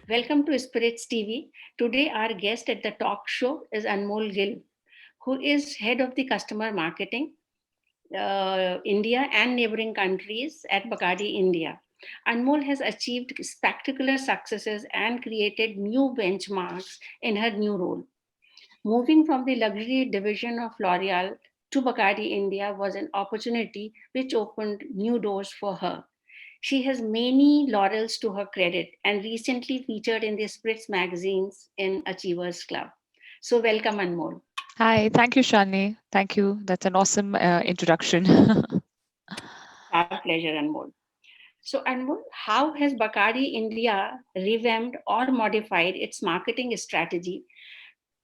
Welcome to Spirits TV. Today, our guest at the talk show is Anmol Gill, who is head of the customer marketing India and neighboring countries at Bacardi India. Anmol has achieved spectacular successes and created new benchmarks in her new role. Moving from the luxury division of L'Oreal to Bacardi India was an opportunity which opened new doors for her. She has many laurels to her credit and recently featured in the Spritz magazines in Achievers Club. So, welcome, Anmol. Hi, thank you, Shani. Thank you. That's an awesome introduction. Our pleasure, Anmol. So, Anmol, how has Bacardi India revamped or modified its marketing strategy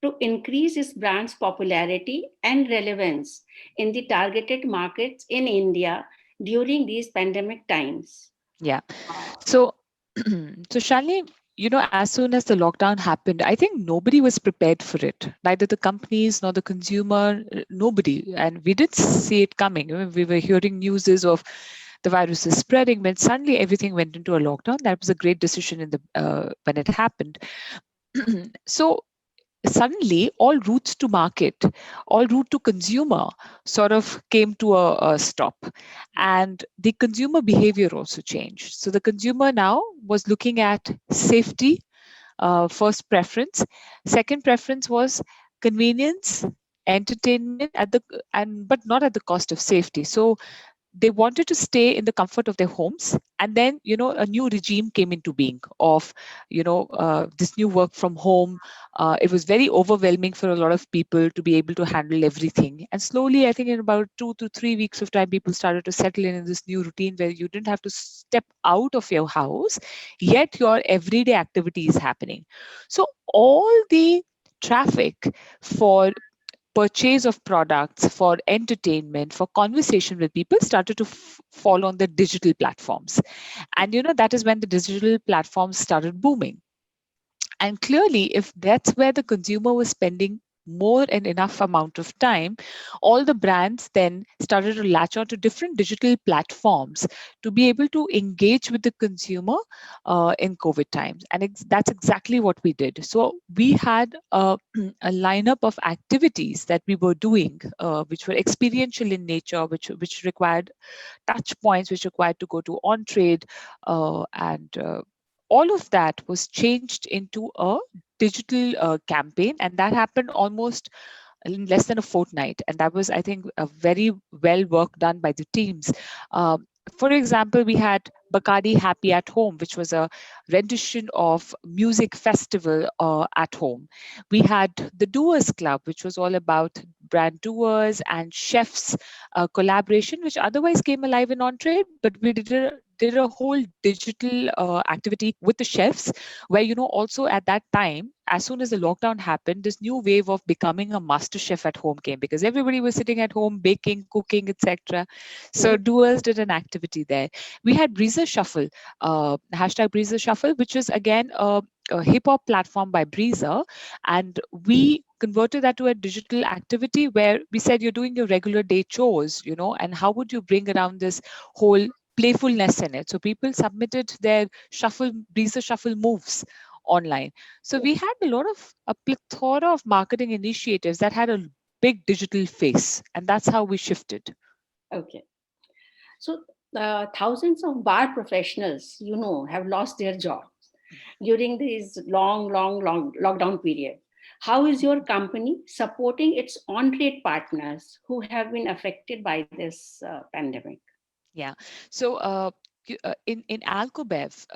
to increase its brand's popularity and relevance in the targeted markets in India during these pandemic times? Yeah. So, so Shani, as soon as the lockdown happened, I think nobody was prepared for it. Neither the companies nor the consumer, nobody. And we didn't see it coming. We were hearing news of the virus is spreading. When suddenly everything went into a lockdown, that was a great decision in the when it happened. So suddenly all routes to market, all route to consumer sort of came to a stop, and the consumer behavior also changed. So the consumer now was looking at safety, first preference. Second preference was convenience, entertainment at the and but not at the cost of safety. So they wanted to stay in the comfort of their homes, and then a new regime came into being of this new work from home. It was very overwhelming for a lot of people to be able to handle everything, and slowly, I think in about 2 to 3 weeks of time, people started to settle in this new routine where you didn't have to step out of your house, yet your everyday activity is happening. So all the traffic for purchase of products, for entertainment, for conversation with people started to fall on the digital platforms. And that is when the digital platforms started booming. And clearly, if that's where the consumer was spending more and enough amount of time, all the brands then started to latch on to different digital platforms to be able to engage with the consumer in COVID times. And that's exactly what we did. So we had a lineup of activities that we were doing, which were experiential in nature, which required touch points, which required to go to on trade, and all of that was changed into a digital campaign, and that happened almost in less than a fortnight. And that was, I think, a very well work done by the teams. For example, we had Bacardi Happy at Home, which was a rendition of music festival at home. We had the Doers Club, which was all about brand doers and chefs collaboration, which otherwise came alive in on trade, but we did a whole digital activity with the chefs, where also at that time, as soon as the lockdown happened, this new wave of becoming a master chef at home came, because everybody was sitting at home baking, cooking, etc. So doers did an activity there. We had Breezer Shuffle, hashtag Breezer Shuffle, which was again a hip hop platform by Breezer, and we converted that to a digital activity where we said you're doing your regular day chores, and how would you bring around this whole playfulness in it? So people submitted their Breezer Shuffle moves online. So we had a plethora of marketing initiatives that had a big digital face, and that's how we shifted. Okay. So, thousands of bar professionals, have lost their jobs during this long lockdown period. How is your company supporting its on-trade partners who have been affected by this pandemic? Yeah. So in Alcobev,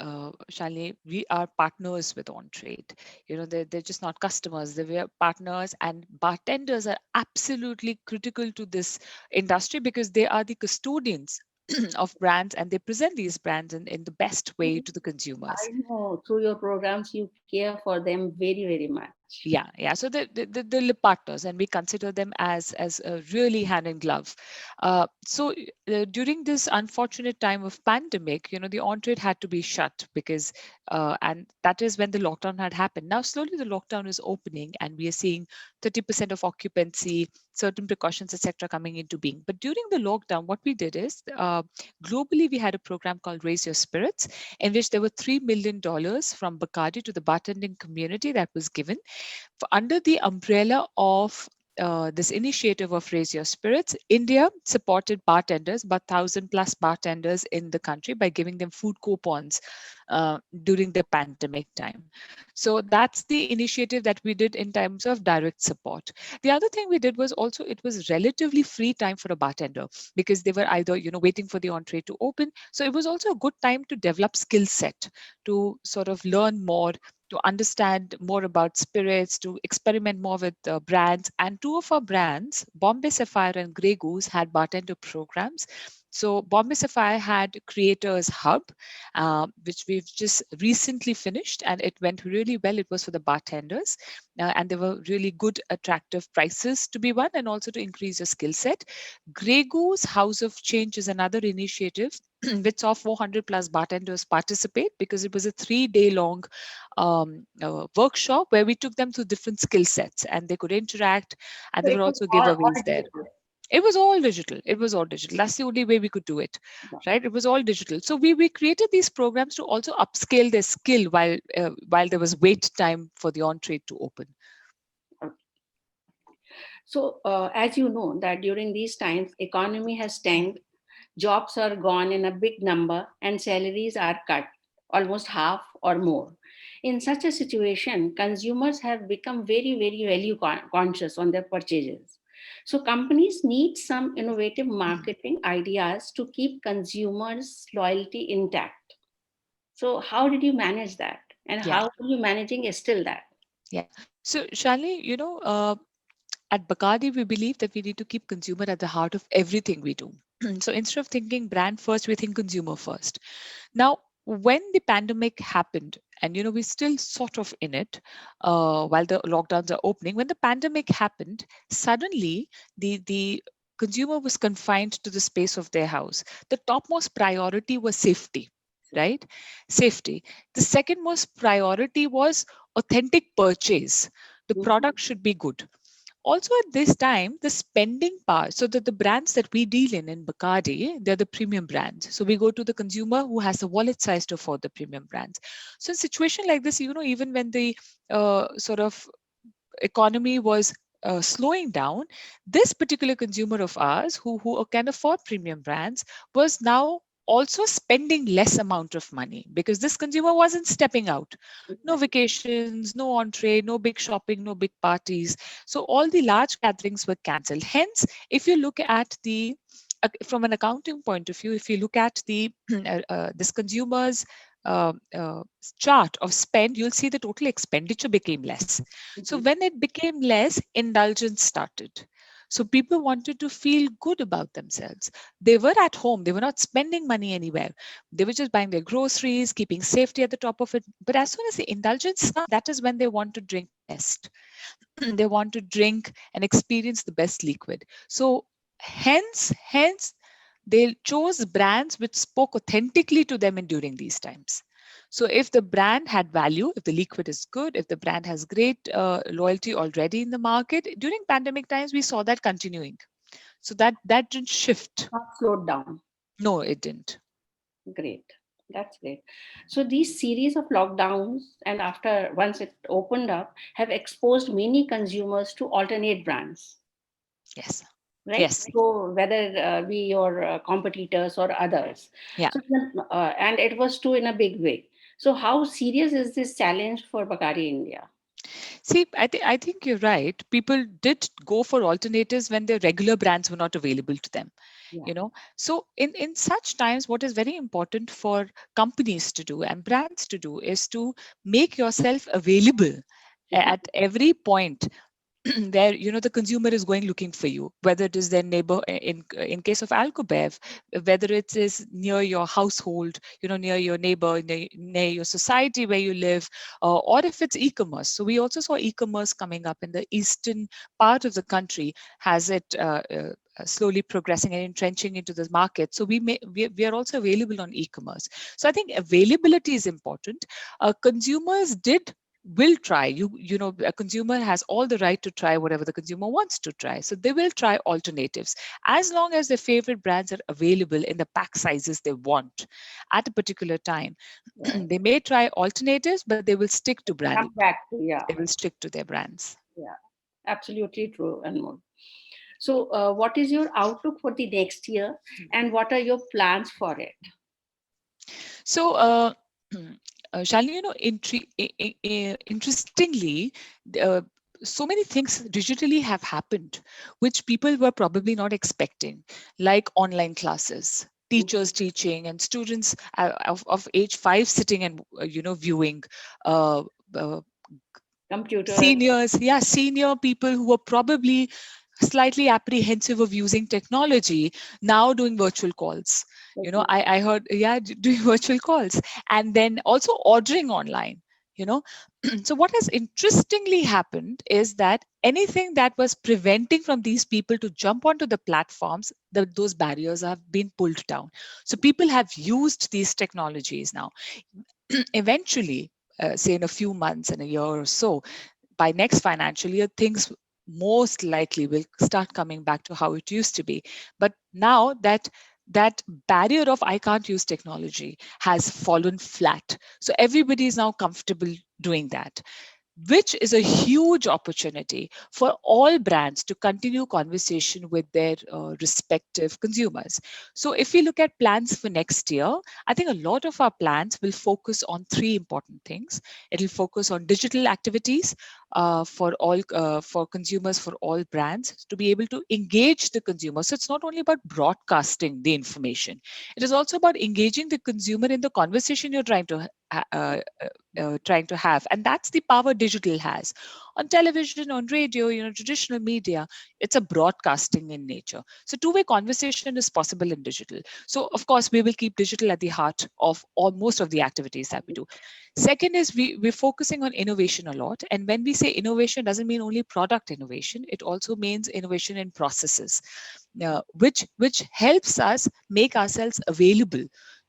Shalini, we are partners with On Trade. They're just not customers; they're partners, and bartenders are absolutely critical to this industry because they are the custodians of brands, and they present these brands in the best way to the consumers. I know through your programs you care for them very, very much. Yeah. So the lip partners, and we consider them as a really hand in glove. During this unfortunate time of pandemic, the on-trade had to be shut because, and that is when the lockdown had happened. Now slowly the lockdown is opening, and we are seeing 30% of occupancy, certain precautions, etc., coming into being. But during the lockdown, what we did is, globally, we had a program called Raise Your Spirits, in which there were $3 million from Bacardi to the bartending community that was given under the umbrella of this initiative of Raise Your Spirits. India supported bartenders, about 1,000 plus bartenders in the country, by giving them food coupons during the pandemic time. So that's the initiative that we did in terms of direct support. The other thing we did was also, it was relatively free time for a bartender, because they were either waiting for the entree to open. So it was also a good time to develop skill set, to sort of learn more, to understand more about spirits, to experiment more with brands. And two of our brands, Bombay Sapphire and Grey Goose, had bartender programs. So Bombay Sapphire had Creators Hub, which we've just recently finished, and it went really well. It was for the bartenders, and there were really good, attractive prices to be won, and also to increase your skill set. Grey Goose House of Change is another initiative which saw 400 plus bartenders participate, because it was a 3-day long workshop where we took them through different skill sets, and they could interact, and So there it were was also all giveaways there. digital. It was all digital. It was all digital. That's the only way we could do it, right? It was all digital. So we created these programs to also upscale their skill while there was wait time for the on-trade to open. So as you know that during these times, economy has tanked, jobs are gone in a big number, and salaries are cut almost half or more. In such a situation, consumers have become very, very value conscious on their purchases. So companies need some innovative marketing ideas to keep consumers' loyalty intact. So how did you manage that? And Yeah, how are you managing still that? yeah. So Shalini, at Bacardi, we believe that we need to keep consumer at the heart of everything we do. So instead of thinking brand first, we think consumer first. Now, when the pandemic happened, and we're still sort of in it while the lockdowns are opening. When the pandemic happened, suddenly the consumer was confined to the space of their house. The topmost priority was safety, right? Safety. The second most priority was authentic purchase. The product should be good. Also at this time, the spending power, so that the brands that we deal in Bacardi, they're the premium brands. So we go to the consumer who has the wallet size to afford the premium brands. So in a situation like this, even when the sort of economy was slowing down, this particular consumer of ours who can afford premium brands was now also spending less amount of money, because this consumer wasn't stepping out. No vacations, no entree, no big shopping, no big parties. So all the large gatherings were cancelled. Hence, if you look at the from an accounting point of view, if you look at the this consumer's chart of spend, you'll see the total expenditure became less. So when it became less, indulgence started. So people wanted to feel good about themselves. They were at home. They were not spending money anywhere. They were just buying their groceries, keeping safety at the top of it. But as soon as the indulgence comes, that is when they want to drink best. They want to drink and experience the best liquid. So hence, they chose brands which spoke authentically to them during these times. So if the brand had value, if the liquid is good, if the brand has great loyalty already in the market, during pandemic times, we saw that continuing. So that didn't shift. Not slowed down. No, it didn't. Great. That's great. So these series of lockdowns and after once it opened up have exposed many consumers to alternate brands, Yes. right? Yes. So whether be your competitors or others. Yeah. So and it was true in a big way. So how serious is this challenge for Bacardi India? See, I think you're right. People did go for alternatives when their regular brands were not available to them. Yeah. So in such times, what is very important for companies to do and brands to do is to make yourself available at every point. where the consumer is going looking for you, whether it is their neighbor in case of Alcobev, whether it is near your household, near your neighbor, near your society where you live, or if it's e-commerce. So we also saw e-commerce coming up in the eastern part of the country, has it slowly progressing and entrenching into the market. So we are also available on e-commerce. So I think availability is important. Consumers will try. A consumer has all the right to try whatever the consumer wants to try. So they will try alternatives as long as their favorite brands are available in the pack sizes they want at a particular time. They may try alternatives, but they will stick to branded. Come back to, yeah. They will stick to their brands. Yeah, absolutely true, Anmol. So, what is your outlook for the next year, and what are your plans for it? So, Shalini, interestingly, so many things digitally have happened, which people were probably not expecting, like online classes, teachers teaching, and students of age 5 sitting and viewing. Uh, uh, Computer. Senior people who were probably slightly apprehensive of using technology, now doing virtual calls. I heard, doing virtual calls, and then also ordering online. So what has interestingly happened is that anything that was preventing from these people to jump onto the platforms, those barriers have been pulled down. So people have used these technologies now. Eventually, say in a few months, in a year or so, by next financial year, things most likely will start coming back to how it used to be. But now that barrier of I can't use technology has fallen flat. So everybody is now comfortable doing that, which is a huge opportunity for all brands to continue conversation with their respective consumers. So if we look at plans for next year, I think a lot of our plans will focus on three important things. It will focus on digital activities for consumers, for all brands to be able to engage the consumer. So it's not only about broadcasting the information, it is also about engaging the consumer in the conversation you're trying to have. And that's the power digital has. On television, on radio, traditional media, it's a broadcasting in nature. So two-way conversation is possible in digital. So of course, we will keep digital at the heart of most of the activities that we do. Second is we're focusing on innovation a lot. And when we say innovation, doesn't mean only product innovation. It also means innovation in processes, which helps us make ourselves available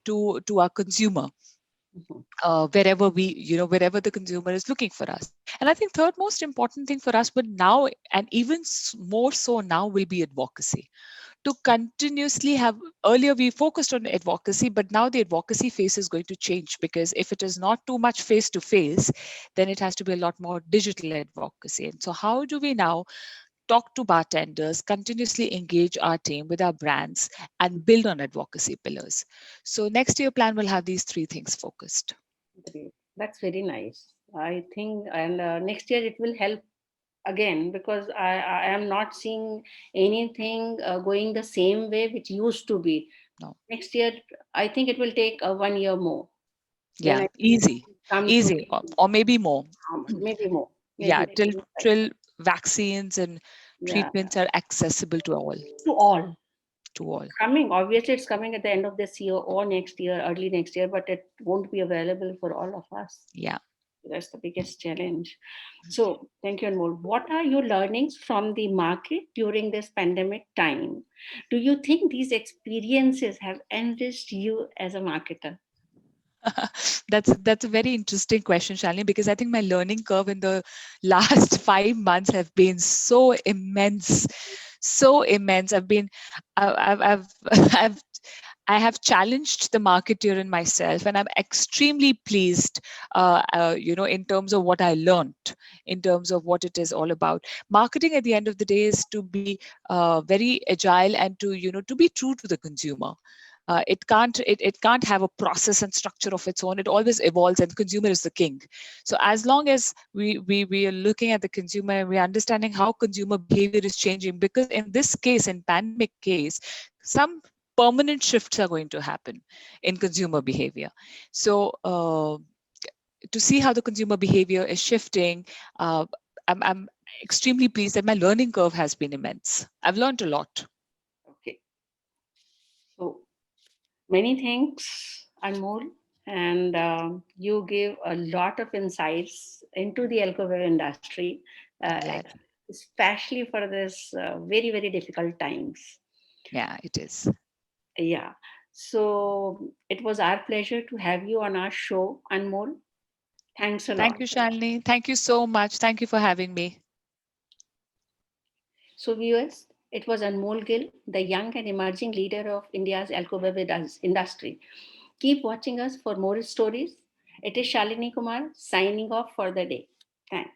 to our consumer wherever the consumer is looking for us. And I think third most important thing for us, but now, and even more so now, will be advocacy. To continuously have, earlier we focused on advocacy, but now the advocacy face is going to change, because if it is not too much face to face, then it has to be a lot more digital advocacy. And so how do we now talk to bartenders, continuously engage our team with our brands, and build on advocacy pillars? So next year plan will have these three things focused. Great. That's very nice. I think, and next year it will help again, because I am not seeing anything going the same way which used to be. No. Next year, I think it will take 1 year more. Then Yeah, I easy, come to easy, or maybe more. maybe more. Yeah, Maybe till vaccines and yeah, treatments are accessible to all. to all. To all. Coming, obviously, it's coming at the end of this year or next year, early next year, but it won't be available for all of us. Yeah. That's the biggest challenge. So, thank you, Anmol. What are your learnings from the market during this pandemic time? Do you think these experiences have enriched you as a marketer? That's a very interesting question, Shalini, because I think my learning curve in the last 5 months have been so immense, so immense. I've I've I have challenged the marketeer in myself, and I'm extremely pleased, in terms of what I learned, in terms of what it is all about. Marketing, at the end of the day, is to be very agile and to be true to the consumer. It can't have a process and structure of its own. It always evolves, and the consumer is the king. So as long as we are looking at the consumer and we're understanding how consumer behavior is changing, because in this case, in pandemic case, some permanent shifts are going to happen in consumer behavior. So to see how the consumer behavior is shifting, I'm extremely pleased that my learning curve has been immense. I've learned a lot. Okay. So many thanks, Anmol. And you give a lot of insights into the alcohol industry, I'm uh, glad. especially for this very, very difficult times. Yeah, it is. Yeah. So it was our pleasure to have you on our show, Anmol. Thanks a Thank lot. you, Shalini. Thank you so much. Thank you for having me. So, viewers, it was Anmol Gill, the young and emerging leader of India's alcohol industry. Keep watching us for more stories. It is Shalini Kumar signing off for the day. Thanks.